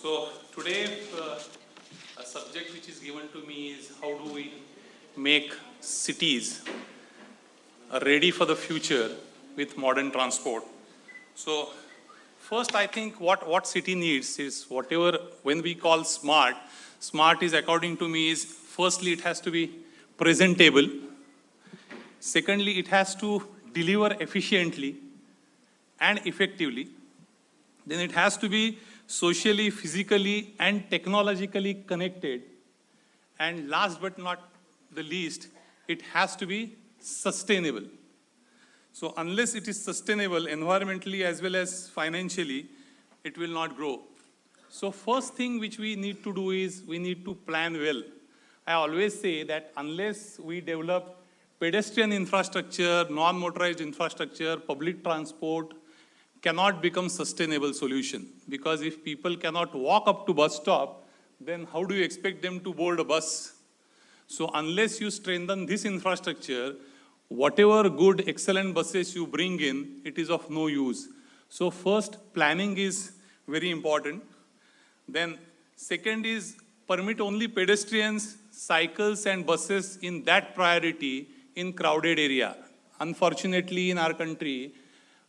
So today a subject which is given to me is how do we make cities ready for the future with modern transport. So first I think what city needs is whatever when we call smart, smart is according to me is firstly it has to be presentable. Secondly, it has to deliver efficiently and effectively. Then it has to be socially, physically, and technologically connected. And last but not the least, it has to be sustainable. So unless it is sustainable environmentally as well as financially, it will not grow. So first thing which we need to do is we need to plan well. I always say that unless we develop pedestrian infrastructure, non-motorized infrastructure, public transport, cannot become sustainable solution. Because if people cannot walk up to bus stop, then how do you expect them to board a bus? So unless you strengthen this infrastructure, whatever good, excellent buses you bring in, it is of no use. So first, planning is very important. Then second is permit only pedestrians, cycles and buses in that priority in crowded area. Unfortunately, in our country,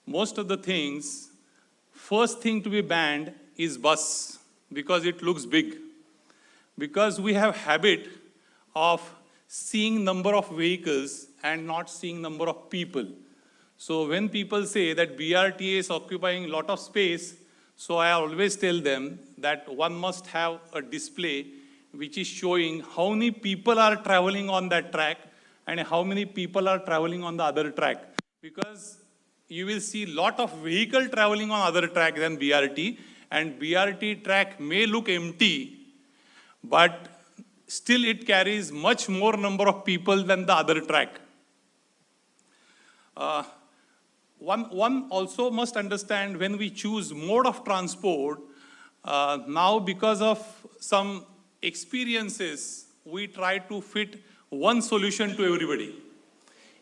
most of the things, first thing to be banned is bus because it looks big. Because we have habit of seeing number of vehicles and not seeing number of people. So when people say that BRTA is occupying a lot of space, so I always tell them that one must have a display which is showing how many people are traveling on that track and how many people are traveling on the other track. Because you will see lot of vehicle traveling on other track than BRT, and BRT track may look empty, but still it carries much more number of people than the other track. One also must understand when we choose mode of transport, now because of some experiences, we try to fit one solution to everybody.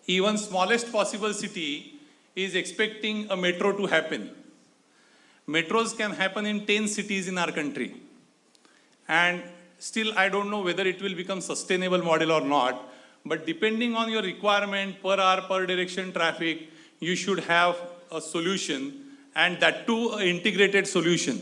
Even smallest possible city is expecting a metro to happen. Metros can happen in 10 cities in our country. And still, I don't know whether it will become sustainable model or not, but depending on your requirement per hour, per direction traffic, you should have a solution, and that too, an integrated solution.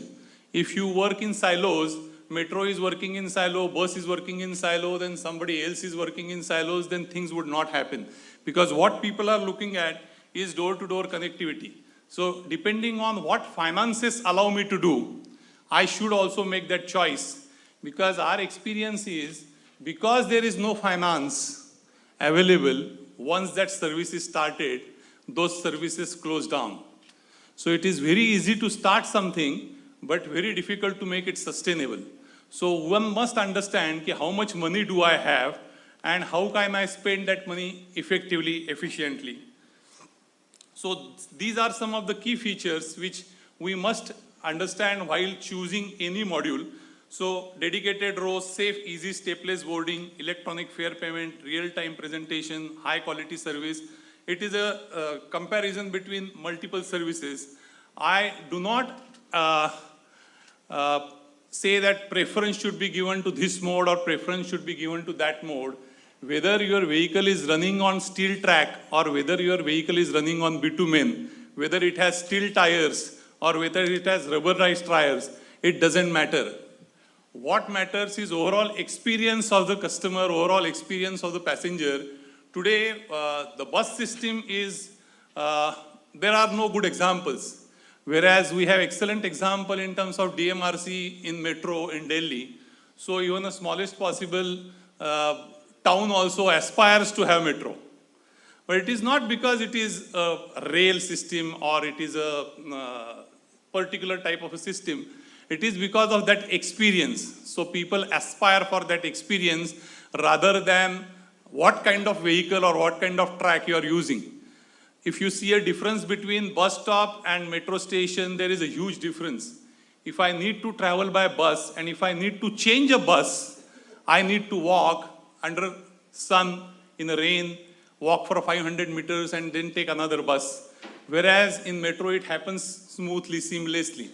If you work in silos, metro is working in silo, bus is working in silo, then somebody else is working in silos, then things would not happen. Because what people are looking at is door-to-door connectivity. So depending on what finances allow me to do, I should also make that choice. Because our experience is, because there is no finance available, once that service is started, those services close down. So it is very easy to start something, but very difficult to make it sustainable. So one must understand how much money do I have and how can I spend that money effectively, efficiently. So these are some of the key features which we must understand while choosing any module. So dedicated rows, safe, easy, stateless boarding, electronic fare payment, real-time presentation, high quality service. It is a comparison between multiple services. I do not say that preference should be given to this mode or preference should be given to that mode. Whether your vehicle is running on steel track or whether your vehicle is running on bitumen, whether it has steel tires or whether it has rubberized tires, it doesn't matter. What matters is overall experience of the customer, overall experience of the passenger. Today, the bus system is, there are no good examples. Whereas we have excellent example in terms of DMRC in metro in Delhi. So even the smallest possible town also aspires to have metro. But it is not because it is a rail system or it is a particular type of a system. It is because of that experience. So people aspire for that experience rather than what kind of vehicle or what kind of track you are using. If you see a difference between bus stop and metro station, there is a huge difference. If I need to travel by bus and if I need to change a bus, I need to walk under sun, in the rain, walk for 500 meters and then take another bus. Whereas in metro, it happens smoothly, seamlessly.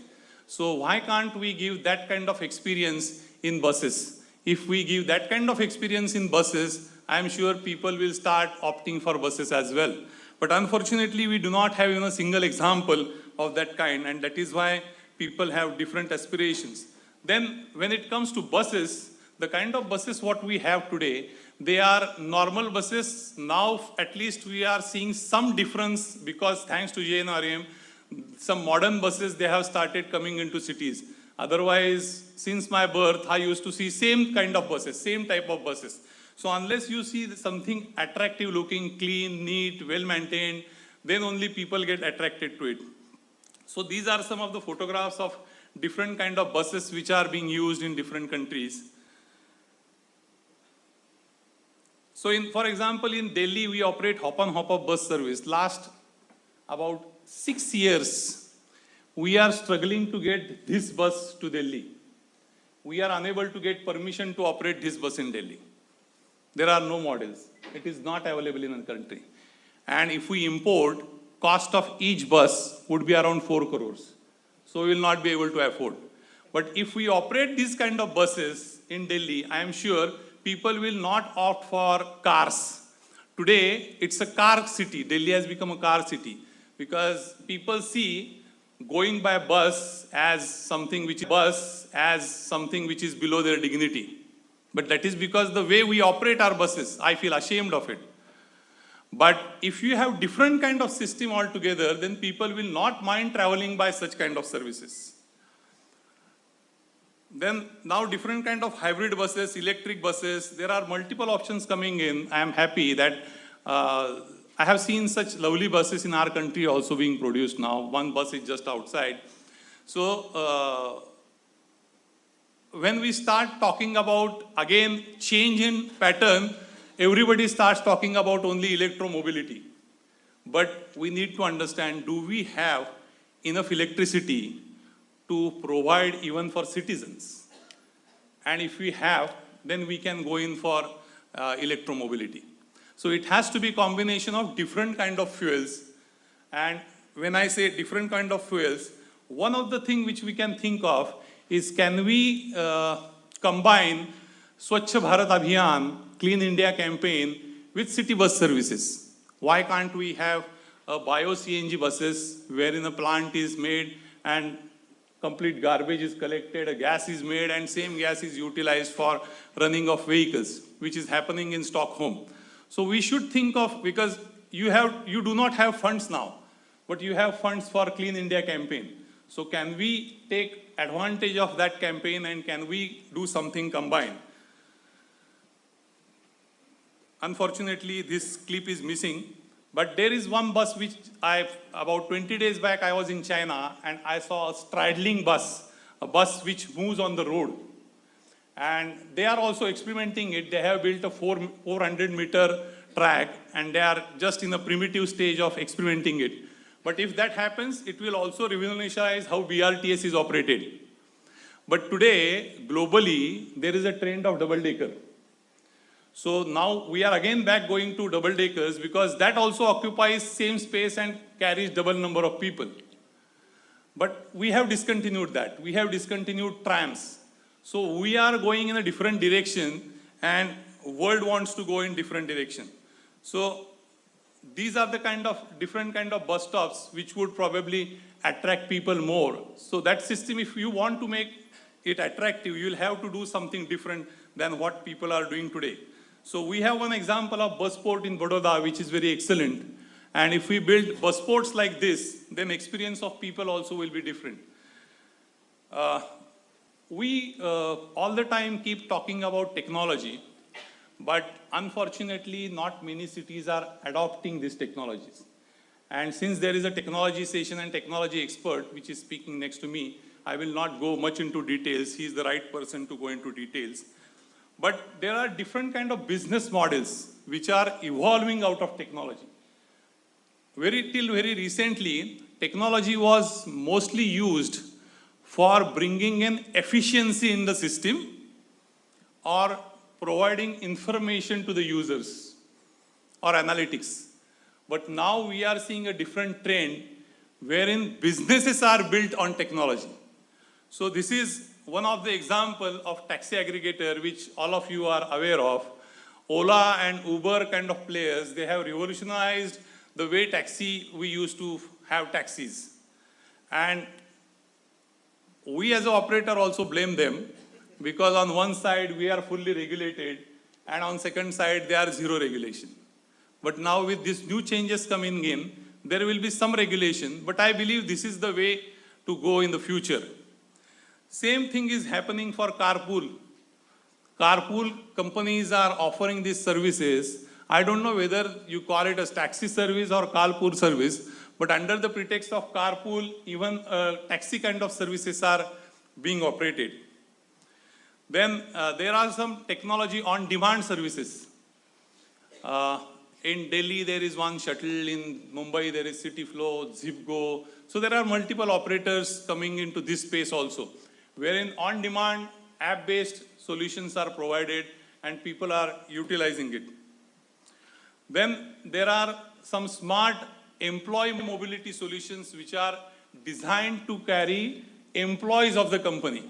So why can't we give that kind of experience in buses? If we give that kind of experience in buses, I'm sure people will start opting for buses as well. But unfortunately, we do not have even a single example of that kind, and that is why people have different aspirations. Then when it comes to buses, the kind of buses what we have today, they are normal buses. Now at least we are seeing some difference because thanks to JNRM, some modern buses they have started coming into cities. Otherwise, since my birth, I used to see same kind of buses, same type of buses. So unless you see something attractive looking, clean, neat, well maintained, then only people get attracted to it. So these are some of the photographs of different kind of buses which are being used in different countries. So for example, in Delhi, we operate hop-on-hop-off bus service. Last about 6 years, we are struggling to get this bus to Delhi. We are unable to get permission to operate this bus in Delhi. There are no models. It is not available in the country. And if we import, cost of each bus would be around 4 crores. So we will not be able to afford. But if we operate these kind of buses in Delhi, I am sure people will not opt for cars. Today, it's a car city. Delhi has become a car city because people see going by bus as something which is below their dignity. But that is because the way we operate our buses, I feel ashamed of it. But if you have different kind of system altogether, then people will not mind traveling by such kind of services. Then now different kind of hybrid buses, electric buses, there are multiple options coming in. I am happy that I have seen such lovely buses in our country also being produced now. One bus is just outside. So when we start talking about, again, change in pattern, everybody starts talking about only electromobility. But we need to understand, do we have enough electricity to provide even for citizens? And if we have, then we can go in for electromobility. So it has to be a combination of different kind of fuels. And when I say different kind of fuels, one of the things which we can think of is, can we combine Swachh Bharat Abhiyan, Clean India campaign with city bus services? Why can't we have bio-CNG buses wherein a plant is made and complete garbage is collected, a gas is made, and same gas is utilized for running of vehicles, which is happening in Stockholm. So we should think of, because you do not have funds now, but you have funds for Clean India campaign. So can we take advantage of that campaign and can we do something combined? Unfortunately, this clip is missing, but there is one bus which about 20 days back, I was in China and I saw a straddling bus, a bus which moves on the road. And they are also experimenting it. They have built a 400-meter track and they are just in a primitive stage of experimenting it. But if that happens, it will also revolutionize how BRTS is operated. But today, globally, there is a trend of double-decker. So now we are again back going to double-deckers because that also occupies same space and carries double number of people. But we have discontinued that. We have discontinued trams. So we are going in a different direction and world wants to go in different direction. So these are the different kind of bus stops which would probably attract people more. So that system, if you want to make it attractive, you'll have to do something different than what people are doing today. So we have one example of bus port in Baroda, which is very excellent. And if we build bus ports like this, then experience of people also will be different. We all the time keep talking about technology, but unfortunately not many cities are adopting these technologies. And since there is a technology session and technology expert which is speaking next to me, I will not go much into details. He is the right person to go into details. But there are different kind of business models which are evolving out of technology. Till very recently, technology was mostly used for bringing in efficiency in the system or providing information to the users or analytics. But now we are seeing a different trend wherein businesses are built on technology. So this is one of the example of taxi aggregator which all of you are aware of. Ola and Uber kind of players, they have revolutionized the way we used to have taxis. And we as an operator also blame them, because on one side we are fully regulated and on second side they are zero regulation. But now with these new changes coming in, there will be some regulation, but I believe this is the way to go in the future. Same thing is happening for carpool. Carpool companies are offering these services. I don't know whether you call it as taxi service or carpool service, but under the pretext of carpool, even taxi kind of services are being operated. Then there are some technology on demand services. In Delhi, there is one shuttle. In Mumbai, there is City Flow, Zipgo. So there are multiple operators coming into this space also, wherein on-demand app-based solutions are provided and people are utilizing it. Then there are some smart employee mobility solutions which are designed to carry employees of the company.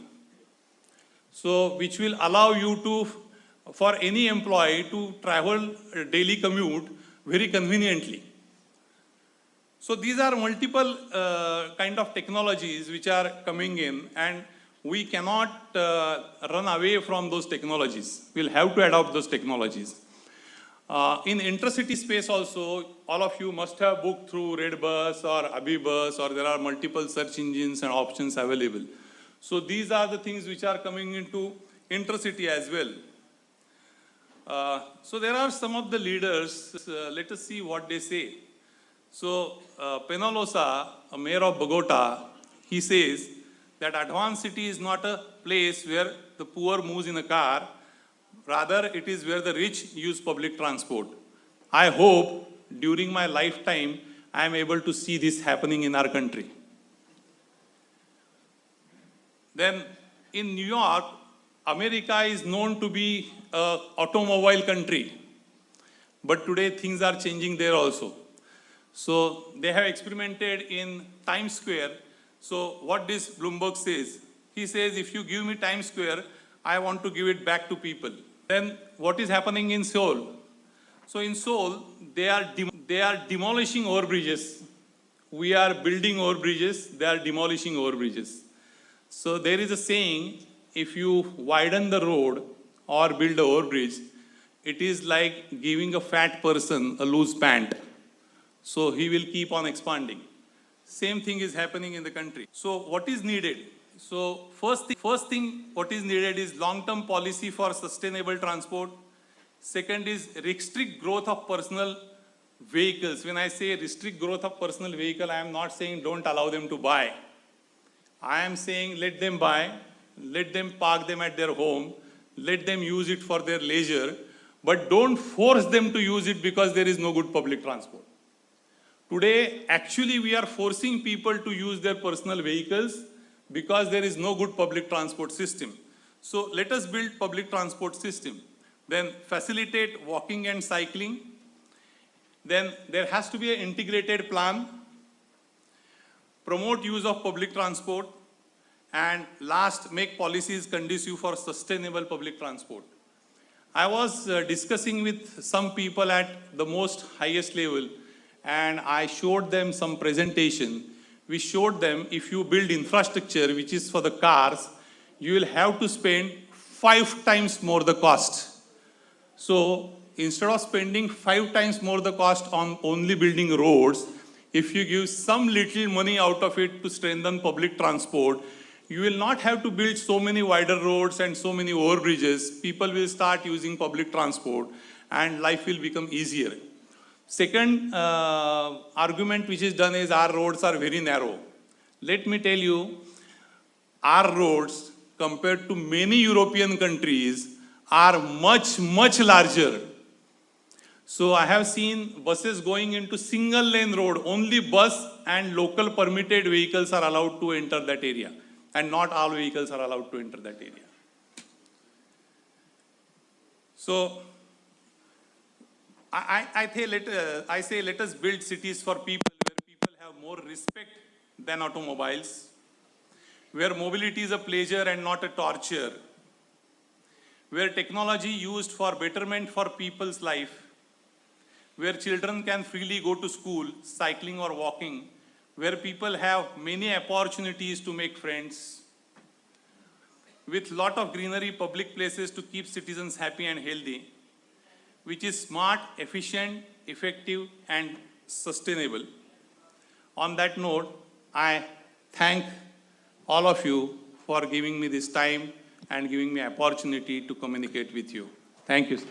So which will allow you to, for any employee to travel a daily commute very conveniently. So these are multiple kind of technologies which are coming in, and we cannot run away from those technologies. We'll have to adopt those technologies. In intercity space also, all of you must have booked through Redbus or Abibus, or there are multiple search engines and options available. So these are the things which are coming into intercity as well. So there are some of the leaders, let us see what they say. So Penalosa, a mayor of Bogota, he says that advanced city is not a place where the poor moves in a car, rather it is where the rich use public transport. I hope during my lifetime I am able to see this happening in our country. Then in New York, America is known to be an automobile country, but today things are changing there also. So they have experimented in Times Square. So what this Bloomberg says, he says, if you give me Times Square, I want to give it back to people. Then what is happening in Seoul? So in Seoul, they are demolishing overbridges. We are building overbridges, they are demolishing overbridges. So there is a saying, if you widen the road or build an overbridge, it is like giving a fat person a loose pant. So he will keep on expanding. Same thing is happening in the country. So what is needed? So first thing what is needed is long-term policy for sustainable transport. Second is restrict growth of personal vehicles. When I say restrict growth of personal vehicle, I am not saying don't allow them to buy. I am saying let them buy, let them park them at their home, let them use it for their leisure, but don't force them to use it because there is no good public transport. Today, actually, we are forcing people to use their personal vehicles because there is no good public transport system. So let us build public transport system. Then facilitate walking and cycling. Then there has to be an integrated plan. Promote use of public transport. And last, make policies conducive for sustainable public transport. I was discussing with some people at the most highest level, and I showed them some presentation. We showed them if you build infrastructure which is for the cars, you will have to spend 5 times more the cost. So instead of spending 5 times more the cost on only building roads, if you give some little money out of it to strengthen public transport, you will not have to build so many wider roads and so many overbridges. People will start using public transport and life will become easier. Second argument which is done is our roads are very narrow. Let me tell you, our roads compared to many European countries are much, much larger. So I have seen buses going into single lane road. Only bus and local permitted vehicles are allowed to enter that area. And not all vehicles are allowed to enter that area. So I say let us build cities for people where people have more respect than automobiles. where mobility is a pleasure and not a torture, where technology used for betterment for people's life, where children can freely go to school, cycling or walking, where people have many opportunities to make friends, with lot of greenery, public places to keep citizens happy and healthy, which is smart, efficient, effective, and sustainable. On that note, I thank all of you for giving me this time and giving me opportunity to communicate with you. Thank you, sir.